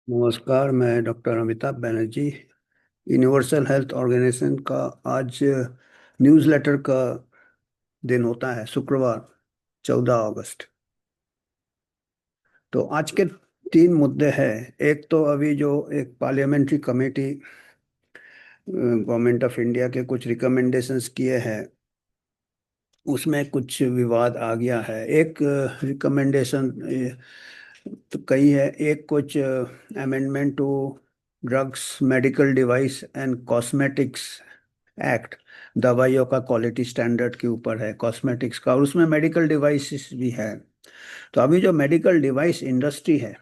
नमस्कार। मैं doctor Amitabh Banerjee. Universal health organisation का आज न्यूज़लेटर का दिन होता है, शुक्रवार 14 अगस्त। तो आज के तीन मुद्दे हैं। एक तो अभी जो एक parliamentary committee government of India के कुछ रिकमेंडेशंस किए हैं, उसमें कुछ विवाद आ गया है। एक रिकमेंडेशन तो कई है। एक कुछ amendment to drugs medical device and cosmetics act, दवाइयों का क्वालिटी स्टैंडर्ड के ऊपर है, कॉस्मेटिक्स का, और उसमें मेडिकल डिवाइसेस भी है। तो अभी जो मेडिकल डिवाइस इंडस्ट्री है,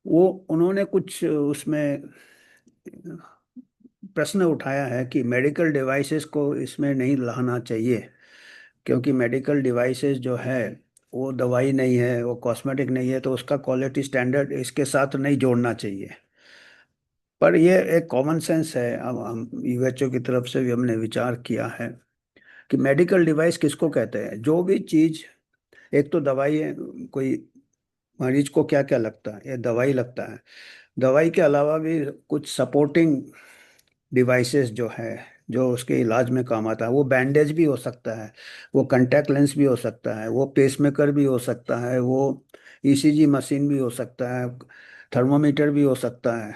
वो उन्होंने कुछ उसमें प्रश्न उठाया है कि मेडिकल डिवाइसेस को इसमें नहीं लाना चाहिए, क्योंकि मेडिकल डिवाइसेस जो है वो दवाई नहीं है, वो कॉस्मेटिक नहीं है, तो उसका क्वालिटी स्टैंडर्ड इसके साथ नहीं जोड़ना चाहिए। पर ये एक कॉमन सेंस है। अब हम यूएचओ की तरफ से भी हमने विचार किया है कि मेडिकल डिवाइस किसको कहते हैं। जो भी चीज, एक तो दवाई है, कोई मरीज को क्या क्या लगता है, ये दवाई लगता है। दवाई के अलावा भी कुछ सपोर्टिंग डिवाइसेस जो है, जो उसके इलाज में काम आता है, वो बैंडेज भी हो सकता है, वो कंटैक्ट लेंस भी हो सकता है, वो पेसमेकर भी हो सकता है, वो ईसीजी मशीन भी हो सकता है, थर्मोमीटर भी हो सकता है।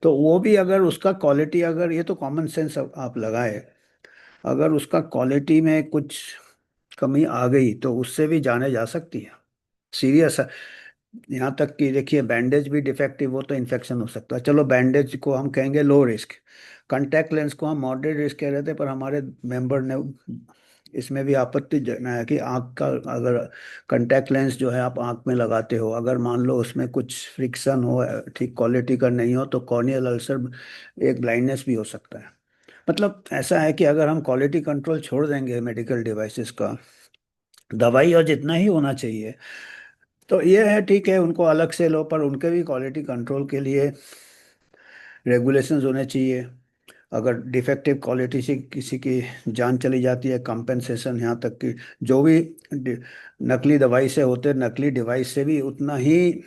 तो वो भी अगर उसका क्वालिटी, अगर ये तो कॉमन सेंस आप लगाए, अगर उसका क्वालिटी में कुछ कमी आ गई तो उससे भी जाने जा सकती है, सीरियस। यहाँ तक कि देखिए, बैंडेज भी डिफेक्टिव हो तो इन्फेक्शन हो सकता है। चलो, बैंडेज को हम कहेंगे लो रिस्क, कांटेक्ट लेंस को हम मॉडरेट रिस्क कह रहे थे, पर हमारे मेंबर ने इसमें भी आपत्ति जनाया कि आँख का, अगर कांटेक्ट लेंस जो है आप आँख में लगाते हो, अगर मान लो उसमें कुछ फ्रिक्शन हो, ठीक क्वालिटी का नहीं हो, तो कॉर्नियल अल्सर, एक ब्लाइंडनेस भी हो सकता है। मतलब ऐसा है कि अगर हम क्वालिटी कंट्रोल छोड़ देंगे मेडिकल डिवाइसेस का, दवाई और जितना ही होना चाहिए, तो ये है, ठीक है, उनको अलग से लो, पर उनके भी क्वालिटी कंट्रोल के लिए रेगुलेशंस होने चाहिए। अगर डिफेक्टिव क्वालिटी से किसी की जान चली जाती है, कंपेंसेशन, यहाँ तक कि जो भी नकली दवाई से होते, नकली डिवाइस से भी उतना ही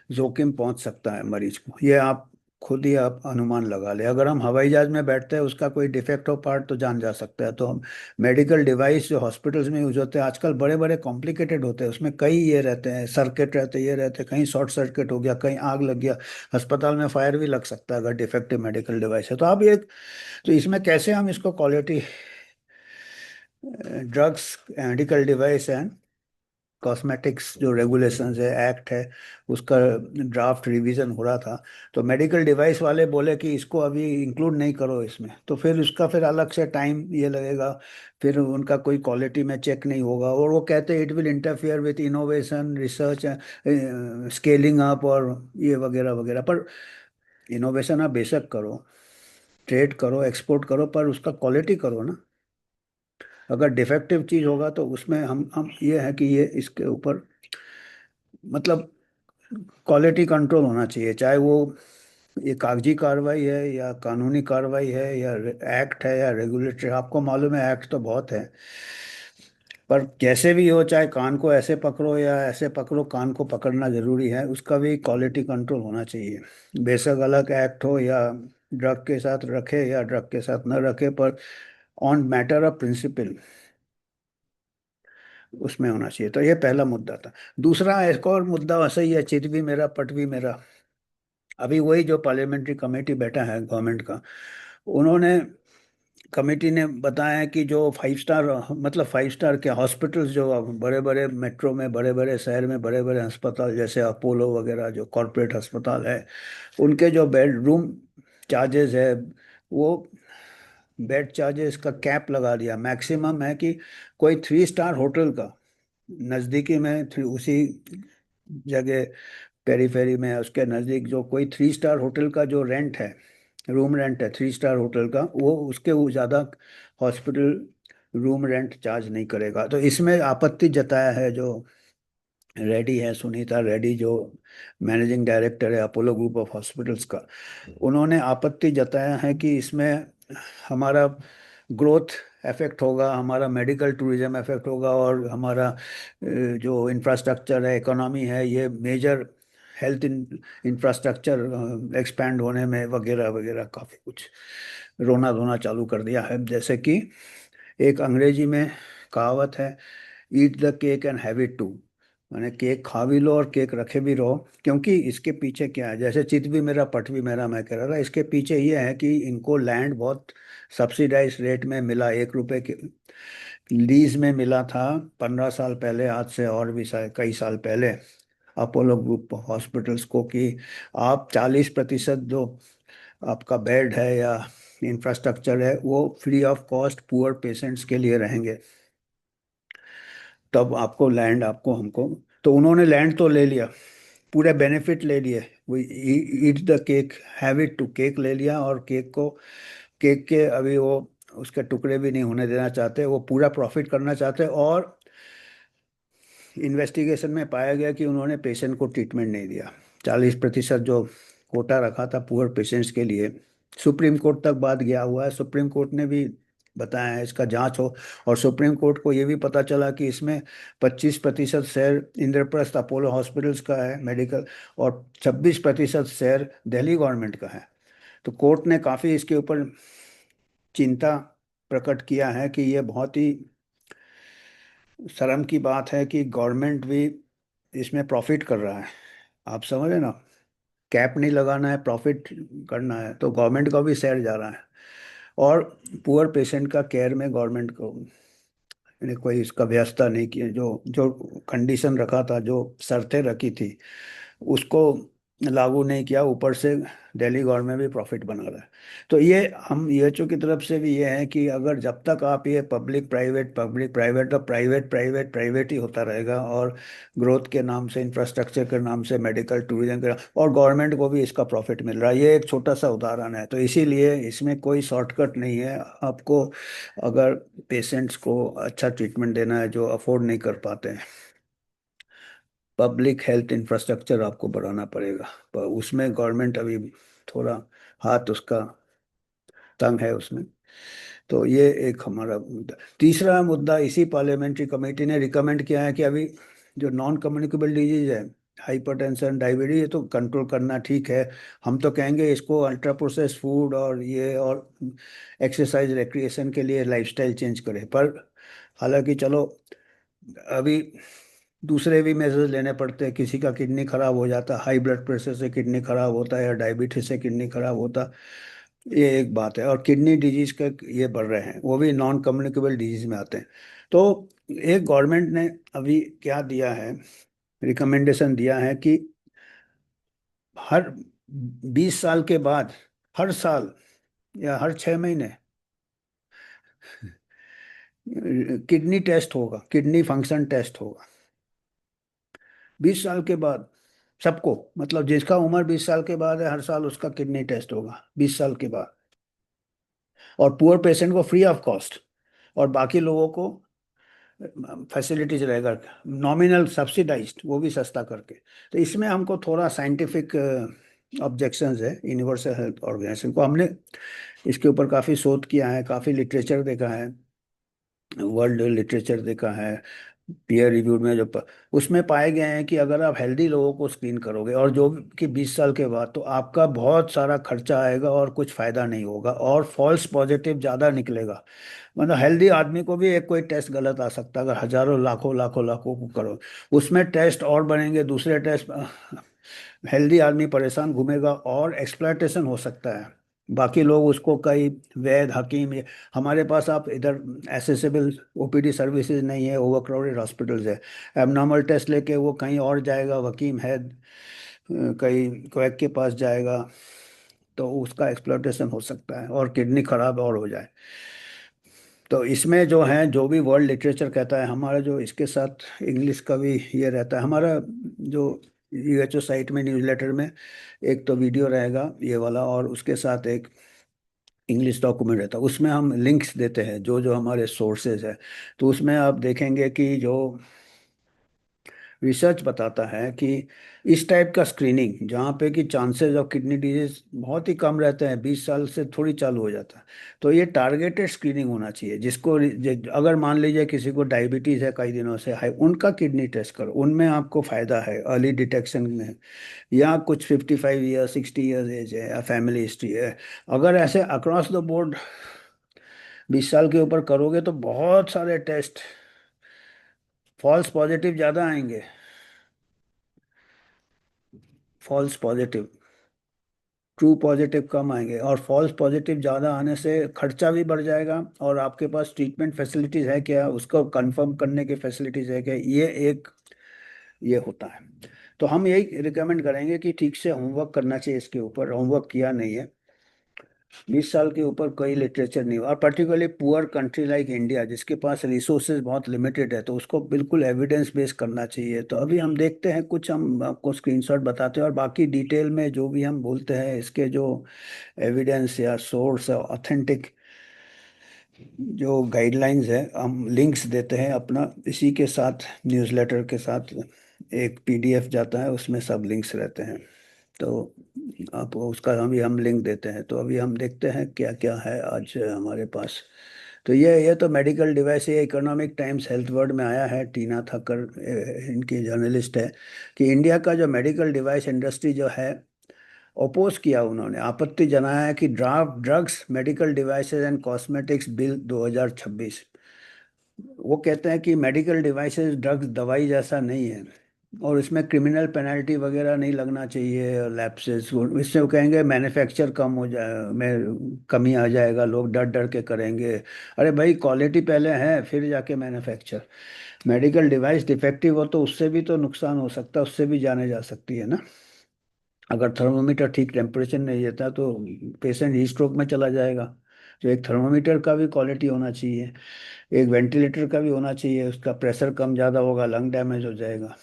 जोखिम पहुंच सकता है मरीज को। ये आप खुद ही आप अनुमान लगा ले। अगर हम हवाई जहाज में बैठते हैं, उसका कोई डिफेक्ट हो पार्ट, तो जान जा सकता है। तो हम मेडिकल डिवाइस जो हॉस्पिटल्स में यूज होते हैं आजकल, बड़े बड़े कॉम्प्लिकेटेड होते हैं, उसमें कई ये रहते हैं, सर्किट रहते हैं, ये रहते हैं, कहीं शॉर्ट सर्किट हो गया, कहीं आग लग गया, अस्पताल में फायर भी लग सकता है अगर डिफेक्टिव मेडिकल डिवाइस है। तो अब ये, तो इसमें कैसे हम इसको quality, drugs medical device and cosmetics जो रेगुलेशंस है, एक्ट है, उसका ड्राफ्ट रिवीजन हो रहा था। तो मेडिकल डिवाइस वाले बोले कि इसको अभी इंक्लूड नहीं करो इसमें, तो फिर उसका फिर अलग से टाइम ये लगेगा, फिर उनका कोई क्वालिटी में चेक नहीं होगा, और वो कहते हैं it will interfere with innovation research, scaling up और ये वगैरह वगैरह। पर इनोवेशन आप बेशक करो, ट्रेड करो, एक्सपोर्ट करो, पर उसका क्वालिटी करो ना। अगर डिफेक्टिव चीज होगा तो उसमें हम ये है कि ये इसके ऊपर, मतलब क्वालिटी कंट्रोल होना चाहिए, चाहे वो ये कागजी कार्रवाई है या कानूनी कार्रवाई है या एक्ट है या रेगुलेटरी। आपको मालूम है, एक्ट तो बहुत है, पर जैसे भी हो, चाहे कान को ऐसे पकड़ो या ऐसे पकड़ो, कान को पकड़ना जरूरी है, उसका भी क्वालिटी कंट्रोल होना चाहिए। बेशक अलग एक्ट हो, या ड्रग के साथ रखे या ड्रग के साथ न रखे, पर ऑन मैटर ऑफ प्रिंसिपल उसमें होना चाहिए। तो ये पहला मुद्दा था। दूसरा, एक और मुद्दा वैसा ही है, चित भी मेरा पट भी मेरा। अभी वही जो पार्लियामेंट्री कमेटी बैठा है गवर्नमेंट का, उन्होंने, कमेटी ने बताया कि जो 5 स्टार, मतलब 5 स्टार के हॉस्पिटल्स जो बड़े बड़े मेट्रो में, बड़े बड़े शहर में, बड़े बड़े अस्पताल जैसे अपोलो वगैरह जो कॉरपोरेट अस्पताल है, उनके जो बेडरूम चार्जेस है, वो बेड चार्जेस का कैप लगा दिया। मैक्सिमम है कि कोई 3 स्टार होटल का नज़दीकी में, उसी जगह, पेरीफेरी में, उसके नज़दीक जो कोई 3 स्टार होटल का जो रेंट है, रूम रेंट है 3 स्टार होटल का, वो उसके वो ज़्यादा हॉस्पिटल रूम रेंट चार्ज नहीं करेगा। तो इसमें आपत्ति जताया है जो रेड्डी है, सुनीता रेड्डी, जो मैनेजिंग डायरेक्टर है अपोलो ग्रुप ऑफ हॉस्पिटल्स का। उन्होंने आपत्ति जताया है कि इसमें हमारा ग्रोथ इफेक्ट होगा, हमारा मेडिकल टूरिज्म इफेक्ट होगा, और हमारा जो इंफ्रास्ट्रक्चर है, इकोनॉमी है, ये मेजर हेल्थ इंफ्रास्ट्रक्चर एक्सपैंड होने में वगैरह वगैरह काफ़ी कुछ रोना धोना चालू कर दिया है। जैसे कि एक अंग्रेजी में कहावत है, eat the cake and have it too. मैंने केक खा भी लो और केक रखे भी रहो, क्योंकि इसके पीछे क्या है, जैसे चित भी मेरा पट भी मेरा, मैं कह रहा था इसके पीछे ये है कि इनको लैंड बहुत सब्सिडाइज रेट में मिला, 1 रुपए के लीज में मिला था 15 साल पहले, आज से और भी कई साल पहले, अपोलो ग्रुप हॉस्पिटल्स को, कि आप 40% जो आपका बेड है या इंफ्रास्ट्रक्चर है वो free of cost poor patients के लिए रहेंगे, तब आपको लैंड, आपको हमको। तो उन्होंने लैंड तो ले लिया, पूरे बेनिफिट ले लिए, वो eat the cake have it too, cake ले लिया, और केक को, केक के अभी वो उसके टुकड़े भी नहीं होने देना चाहते, वो पूरा प्रॉफिट करना चाहते। और इन्वेस्टिगेशन में पाया गया कि उन्होंने पेशेंट को ट्रीटमेंट नहीं दिया। 40% जो कोटा रखा था पुअर पेशेंट्स के लिए, सुप्रीम कोर्ट तक बात गया हुआ है, सुप्रीम कोर्ट ने भी बताया है इसका जांच हो। और सुप्रीम कोर्ट को ये भी पता चला कि इसमें 25% शेयर इंद्रप्रस्थ अपोलो हॉस्पिटल्स का है मेडिकल, और 26% शेयर दिल्ली गवर्नमेंट का है। तो कोर्ट ने काफ़ी इसके ऊपर चिंता प्रकट किया है कि ये बहुत ही शर्म की बात है कि गवर्नमेंट भी इसमें प्रॉफिट कर रहा है। आप समझ रहे ना, कैप नहीं लगाना है, प्रॉफिट करना है, तो गवर्नमेंट का भी शेयर जा रहा है। और पुअर पेशेंट का केयर में गवर्नमेंट को ने कोई इसका व्यवस्था नहीं की है। जो जो कंडीशन रखा था, जो शर्तें रखी थी, उसको लागू नहीं किया, ऊपर से दिल्ली गवर्नमेंट भी प्रॉफिट बना रहा है। तो ये हम यूएचओ की तरफ से भी ये है कि अगर जब तक आप ये पब्लिक प्राइवेट, तो प्राइवेट प्राइवेट प्राइवेट ही होता रहेगा, और ग्रोथ के नाम से, इंफ्रास्ट्रक्चर के नाम से, मेडिकल टूरिज्म के, और गवर्नमेंट को भी इसका प्रॉफिट मिल रहा है। ये एक छोटा सा उदाहरण है, तो इसीलिए इसमें कोई शॉर्टकट नहीं है आपको। अगर पेशेंट्स को अच्छा ट्रीटमेंट देना है जो अफोर्ड नहीं कर पाते हैं, पब्लिक हेल्थ इंफ्रास्ट्रक्चर आपको बढ़ाना पड़ेगा, पर उसमें गवर्नमेंट अभी थोड़ा हाथ उसका तंग है उसमें। तो ये एक हमारा मुद्दा। तीसरा मुद्दा, इसी पार्लियामेंट्री कमेटी ने रिकमेंड किया है कि अभी जो नॉन कम्युनिकेबल डिजीज है, हाइपरटेंशन, डायबिटीज, ये तो कंट्रोल करना ठीक है। हम तो कहेंगे इसको अल्ट्रा प्रोसेस फूड और ये, और एक्सरसाइज रिक्रिएशन के लिए लाइफस्टाइल चेंज करें। पर हालांकि चलो, अभी दूसरे भी मेजर्स लेने पड़ते हैं, किसी का किडनी खराब हो जाता है, हाई ब्लड प्रेशर से किडनी खराब होता है, या डायबिटीज से किडनी खराब होता, ये एक बात है। और किडनी डिजीज का ये बढ़ रहे हैं, वो भी नॉन कम्युनिकेबल डिजीज में आते हैं। तो एक गवर्नमेंट ने अभी क्या दिया है, रिकमेंडेशन दिया है कि हर 20 साल के बाद, हर साल या हर 6 महीने किडनी टेस्ट होगा, किडनी फंक्शन टेस्ट होगा, 20 साल के बाद सबको। मतलब जिसका उम्र 20 साल के बाद है, हर साल उसका किडनी टेस्ट होगा 20 साल के बाद, और पुअर पेशेंट को फ्री ऑफ कॉस्ट, और बाकी लोगों को फैसिलिटीज रहेगा, नॉमिनल सब्सिडाइज्ड, वो भी सस्ता करके। तो इसमें हमको थोड़ा साइंटिफिक ऑब्जेक्शंस है यूनिवर्सल हेल्थ ऑर्गेनाइजेशन को। हमने इसके ऊपर काफ़ी शोध किया है, काफ़ी लिटरेचर देखा है, वर्ल्ड लिटरेचर देखा है, पीयर रिव्यूड में उसमें पाए गए हैं कि अगर आप हेल्दी लोगों को स्क्रीन करोगे, और जो कि 20 साल के बाद, तो आपका बहुत सारा खर्चा आएगा और कुछ फायदा नहीं होगा, और फॉल्स पॉजिटिव ज़्यादा निकलेगा। मतलब हेल्दी आदमी को भी एक कोई टेस्ट गलत आ सकता है, अगर हजारों लाखों लाखों लाखों को करो, उसमें टेस्ट और बनेंगे, दूसरे टेस्ट, हेल्दी आदमी परेशान घूमेगा, और एक्सप्लॉयटेशन हो सकता है। बाकी लोग उसको, कई वैद हकीम, हमारे पास आप इधर एसेसिबल ओपीडी सर्विसेज नहीं है, ओवरक्राउडेड हॉस्पिटल्स है, एबनॉर्मल टेस्ट लेके वो कहीं और जाएगा, वकीम है कहीं क्वैक के पास जाएगा, तो उसका एक्सप्लॉयटेशन हो सकता है, और किडनी खराब और हो जाए। तो इसमें जो है, जो भी वर्ल्ड लिटरेचर कहता है, हमारा जो इसके साथ इंग्लिश का भी ये रहता है, हमारा जो यूएचओ साइट में न्यूज़लेटर में एक तो वीडियो रहेगा ये वाला, और उसके साथ एक इंग्लिश डॉक्यूमेंट रहता है, उसमें हम लिंक्स देते हैं जो जो हमारे सोर्सेज है। तो उसमें आप देखेंगे कि जो रिसर्च बताता है कि इस टाइप का स्क्रीनिंग जहाँ पे कि चांसेस ऑफ किडनी डिजीज बहुत ही कम रहते हैं, 20 साल से थोड़ी चालू हो जाता है। तो ये टारगेटेड स्क्रीनिंग होना चाहिए, जिसको अगर मान लीजिए किसी को डायबिटीज़ है कई दिनों से, हाई, उनका किडनी टेस्ट करो, उनमें आपको फायदा है अर्ली डिटेक्शन में। या कुछ 55 ईयर 60 ईयर्स एज है या फैमिली हिस्ट्री है, अगर ऐसे अक्रॉस द बोर्ड 20 साल के ऊपर करोगे तो बहुत सारे टेस्ट फॉल्स पॉजिटिव ज़्यादा आएंगे। फॉल्स पॉजिटिव, ट्रू पॉजिटिव कम आएंगे, और फॉल्स पॉजिटिव ज़्यादा आने से खर्चा भी बढ़ जाएगा, और आपके पास ट्रीटमेंट फैसिलिटीज़ है क्या, उसको कंफर्म करने की फैसिलिटीज़ है क्या, ये एक ये होता है। तो हम यही रिकमेंड करेंगे कि ठीक से होमवर्क करना चाहिए, इसके ऊपर होमवर्क किया नहीं है। 20 साल के ऊपर कोई लिटरेचर नहीं हुआ, और particularly poor country like India जिसके पास रिसोर्सेज बहुत लिमिटेड है, तो उसको बिल्कुल एविडेंस बेस्ड करना चाहिए। तो अभी हम देखते हैं, कुछ हम आपको स्क्रीनशॉट बताते हैं, और बाकी डिटेल में जो भी हम बोलते हैं इसके जो एविडेंस या सोर्स ऑथेंटिक जो गाइडलाइंस है, हम लिंक्स देते हैं अपना, इसी के साथ न्यूज़लेटर के साथ एक पीडीएफ जाता है, उसमें सब लिंक्स रहते हैं। तो आप उसका हम लिंक देते हैं। तो अभी हम देखते हैं क्या क्या है आज हमारे पास। तो ये तो मेडिकल डिवाइस, ये इकोनॉमिक टाइम्स हेल्थ वर्ड में आया है, टीना थक्कर इनकी जर्नलिस्ट है, कि इंडिया का जो मेडिकल डिवाइस इंडस्ट्री जो है, ओपोज किया उन्होंने, आपत्ति जनाया है कि draft drugs medical devices and cosmetics bill 2026, वो कहते हैं कि मेडिकल डिवाइसेस ड्रग्स दवाई जैसा नहीं है, और इसमें क्रिमिनल पेनल्टी वगैरह नहीं लगना चाहिए, लैप्सेस, इससे वो कहेंगे मैन्युफैक्चर कम हो जाए, में कमी आ जाएगा, लोग डर डर के करेंगे। अरे भाई, क्वालिटी पहले है फिर जाके मैन्युफैक्चर। मेडिकल डिवाइस डिफेक्टिव हो तो उससे भी तो नुकसान हो सकता है, उससे भी जाने जा सकती है ना। अगर थर्मोमीटर ठीक टेम्परेचर नहीं देता तो पेशेंट हीट स्ट्रोक में चला जाएगा। तो एक थर्मोमीटर का भी क्वालिटी होना चाहिए, एक वेंटिलेटर का भी होना चाहिए, उसका प्रेशर कम ज़्यादा होगा लंग डैमेज हो जाएगा।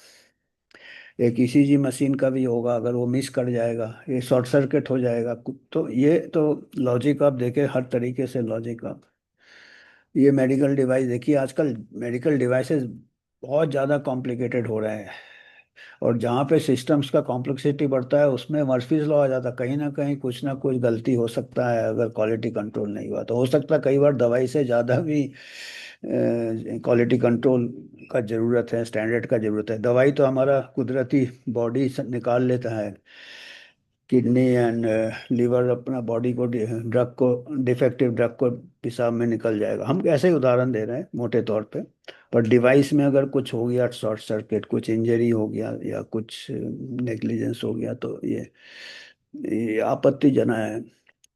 एक ईसीजी मशीन का भी होगा, अगर वो मिस कर जाएगा ये शॉर्ट सर्किट हो जाएगा। तो ये तो लॉजिक आप देखें, हर तरीके से लॉजिक आप, ये मेडिकल डिवाइस देखिए, आजकल मेडिकल डिवाइसेस बहुत ज़्यादा कॉम्प्लिकेटेड हो रहे हैं, और जहाँ पे सिस्टम्स का कॉम्प्लेक्सिटी बढ़ता है उसमें मर्फीज लॉ आ जाता है, कहीं ना कुछ गलती हो सकता है, अगर क्वालिटी कंट्रोल नहीं हुआ तो हो सकता है कई बार दवाई से ज़्यादा भी क्वालिटी कंट्रोल का ज़रूरत है, स्टैंडर्ड का ज़रूरत है। दवाई तो हमारा कुदरती बॉडी निकाल लेता है, किडनी एंड लीवर अपना बॉडी को ड्रग को, डिफेक्टिव ड्रग को पेशाब में निकल जाएगा। हम ऐसे ही उदाहरण दे रहे हैं मोटे तौर पे। पर डिवाइस में अगर कुछ हो गया, शॉर्ट सर्किट, कुछ इंजरी हो गया या कुछ नेग्लिजेंस हो गया, तो ये आपत्तिजनक है।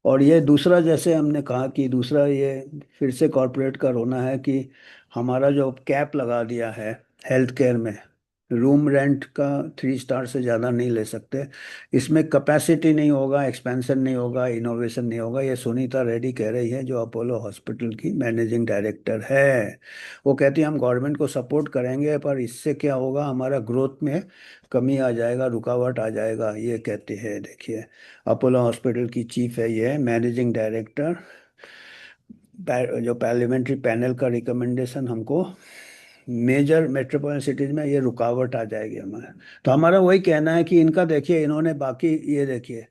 और ये दूसरा, जैसे हमने कहा कि दूसरा ये फिर से कॉरपोरेट का रोना है कि हमारा जो कैप लगा दिया है हेल्थ केयर में, रूम रेंट का 3 स्टार से ज़्यादा नहीं ले सकते, इसमें कैपेसिटी नहीं होगा, एक्सपेंशन नहीं होगा, इनोवेशन नहीं होगा। ये सुनीता रेड्डी कह रही है, जो अपोलो हॉस्पिटल की मैनेजिंग डायरेक्टर है। वो कहती है हम गवर्नमेंट को सपोर्ट करेंगे, पर इससे क्या होगा, हमारा ग्रोथ में कमी आ जाएगा, रुकावट आ जाएगा, ये कहते हैं। देखिए, अपोलो हॉस्पिटल की चीफ है ये, मैनेजिंग डायरेक्टर। जो पार्लियामेंट्री पैनल का रिकमेंडेशन हमको, मेजर मेट्रोपॉलिटन सिटीज में ये रुकावट आ जाएगी हमारा। तो हमारा वही कहना है कि इनका देखिए, इन्होंने बाकी ये देखिए,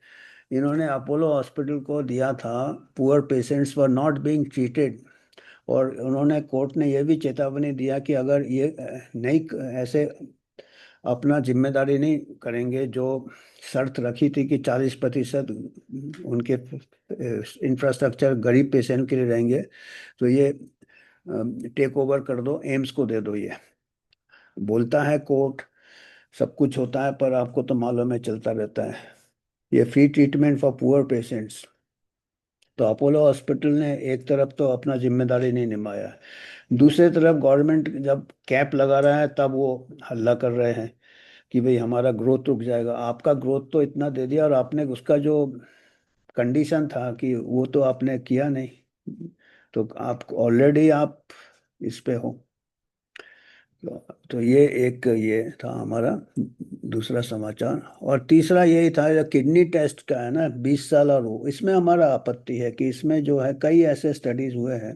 इन्होंने अपोलो हॉस्पिटल को दिया था poor patients were not being treated, और उन्होंने कोर्ट ने यह भी चेतावनी दिया कि अगर ये नहीं ऐसे अपना जिम्मेदारी नहीं करेंगे, जो शर्त रखी थी कि 40% उनके इंफ्रास्ट्रक्चर गरीब पेशेंट के लिए रहेंगे, तो ये टेक ओवर कर दो, एम्स को दे दो। ये बोलता है कोर्ट, सब कुछ होता है, पर आपको तो मालूम है चलता रहता है। ये free treatment for poor patients, तो अपोलो हॉस्पिटल ने एक तरफ तो अपना जिम्मेदारी नहीं निभाया है, दूसरी तरफ गवर्नमेंट जब कैप लगा रहा है तब वो हल्ला कर रहे हैं कि भाई हमारा ग्रोथ रुक जाएगा। आपका ग्रोथ तो इतना दे दिया, और आपने उसका जो कंडीशन था कि वो तो आपने किया नहीं, तो आप ऑलरेडी आप इस पे हो। तो ये एक ये था हमारा दूसरा समाचार। और तीसरा यही था, जो किडनी टेस्ट का है ना, 20 साल, और वो इसमें हमारा आपत्ति है कि इसमें जो है कई ऐसे स्टडीज हुए हैं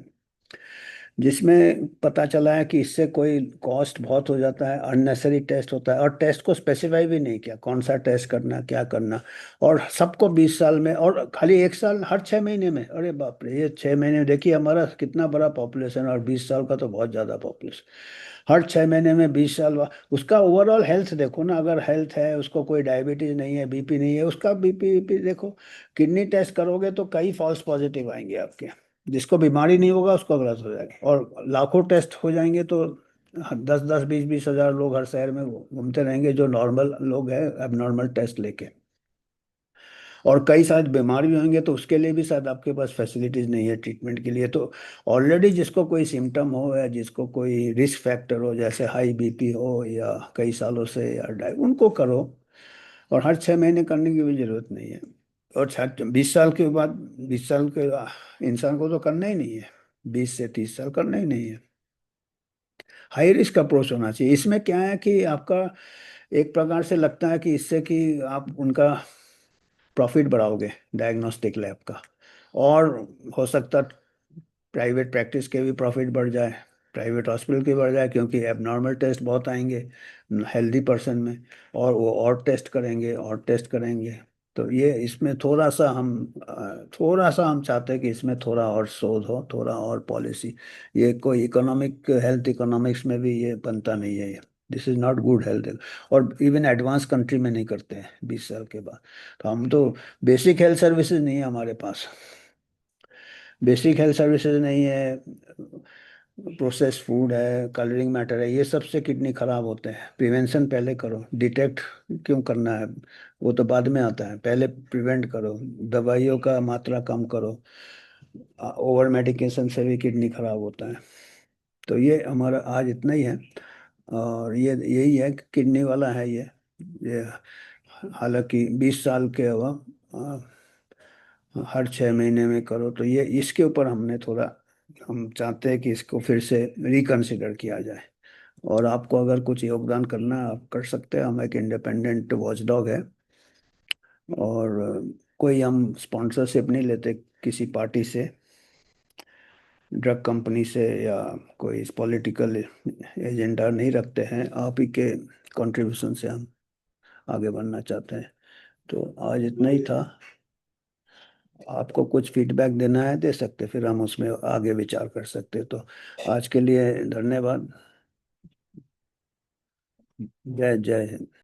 जिसमें पता चला है कि इससे कोई कॉस्ट बहुत हो जाता है, अननेसेसरी टेस्ट होता है, और टेस्ट को स्पेसिफाई भी नहीं किया कौन सा टेस्ट करना क्या करना। और सबको 20 साल में, और खाली 1 साल हर 6 महीने में, अरे बाप रे, ये 6 महीने देखिए हमारा कितना बड़ा पॉपुलेशन, और 20 साल का तो बहुत ज़्यादा पॉपुलेशन। हर 6 महीने में 20 साल उसका ओवरऑल हेल्थ देखो ना, अगर हेल्थ है, उसको कोई डायबिटीज नहीं है, बीपी नहीं है, उसका बीपी बीपी देखो। किडनी टेस्ट करोगे तो कई फॉल्स पॉजिटिव आएंगे आपके। जिसको बीमारी नहीं होगा उसको गलत हो जाएगा, और लाखों टेस्ट हो जाएंगे तो 10-10 20-20 हजार लोग हर शहर में घूमते रहेंगे जो नॉर्मल लोग हैं, एबनॉर्मल टेस्ट लेके। और कई शायद बीमार भी होंगे तो उसके लिए भी शायद आपके पास फैसिलिटीज नहीं है ट्रीटमेंट के लिए। तो ऑलरेडी जिसको कोई सिम्टम हो, या जिसको कोई रिस्क फैक्टर हो, जैसे हाई बीपी हो या कई सालों से, या उनको करो। और हर 6 महीने करने की भी जरूरत नहीं है। और 20 साल के बाद, 20 साल के इंसान को तो करना ही नहीं है, 20 से 30 साल करना ही नहीं है। हाई रिस्क अप्रोच होना चाहिए। इसमें क्या है कि आपका एक प्रकार से लगता है कि इससे कि आप उनका प्रॉफिट बढ़ाओगे डायग्नोस्टिक लैब का, और हो सकता प्राइवेट प्रैक्टिस के भी प्रॉफिट बढ़ जाए, प्राइवेट हॉस्पिटल के बढ़ जाए, क्योंकि एबनॉर्मल टेस्ट बहुत आएंगे हेल्दी पर्सन में, और वो और टेस्ट करेंगे और टेस्ट करेंगे। तो ये इसमें थोड़ा सा हम चाहते हैं कि इसमें थोड़ा और शोध हो, थोड़ा और पॉलिसी। ये कोई इकोनॉमिक हेल्थ इकोनॉमिक्स में भी ये बनता नहीं है। This is not good health. और इवन एडवांस कंट्री में नहीं करते हैं 20 साल के बाद। तो हम तो, बेसिक हेल्थ सर्विसेज नहीं है हमारे पास, बेसिक हेल्थ सर्विसेज नहीं है, प्रोसेस फूड है, कलरिंग मैटर है, ये सबसे किडनी खराब होते हैं। प्रिवेंशन पहले करो, डिटेक्ट क्यों करना है, वो तो बाद में आता है, पहले प्रिवेंट करो। दवाइयों का मात्रा कम करो, ओवर मेडिकेशन से भी किडनी खराब होता है। तो ये हमारा आज इतना ही है। और ये यही है कि किडनी वाला है ये हालांकि 20 साल के हुआ, हर 6 महीने में करो, तो ये इसके ऊपर हमने थोड़ा, हम चाहते हैं कि इसको फिर से रिकंसिडर किया जाए। और आपको अगर कुछ योगदान करना है आप कर सकते हैं, हम एक इंडिपेंडेंट वॉचडॉग है। और कोई हम स्पॉन्सरशिप नहीं लेते किसी पार्टी से, ड्रग कंपनी से, या कोई पॉलिटिकल एजेंडा नहीं रखते हैं। आप ही के कंट्रीब्यूशन से हम आगे बढ़ना चाहते हैं। तो आज इतना ही था। आपको कुछ फीडबैक देना है दे सकते, फिर हम उसमें आगे विचार कर सकते। तो आज के लिए धन्यवाद। जय जय हिंद।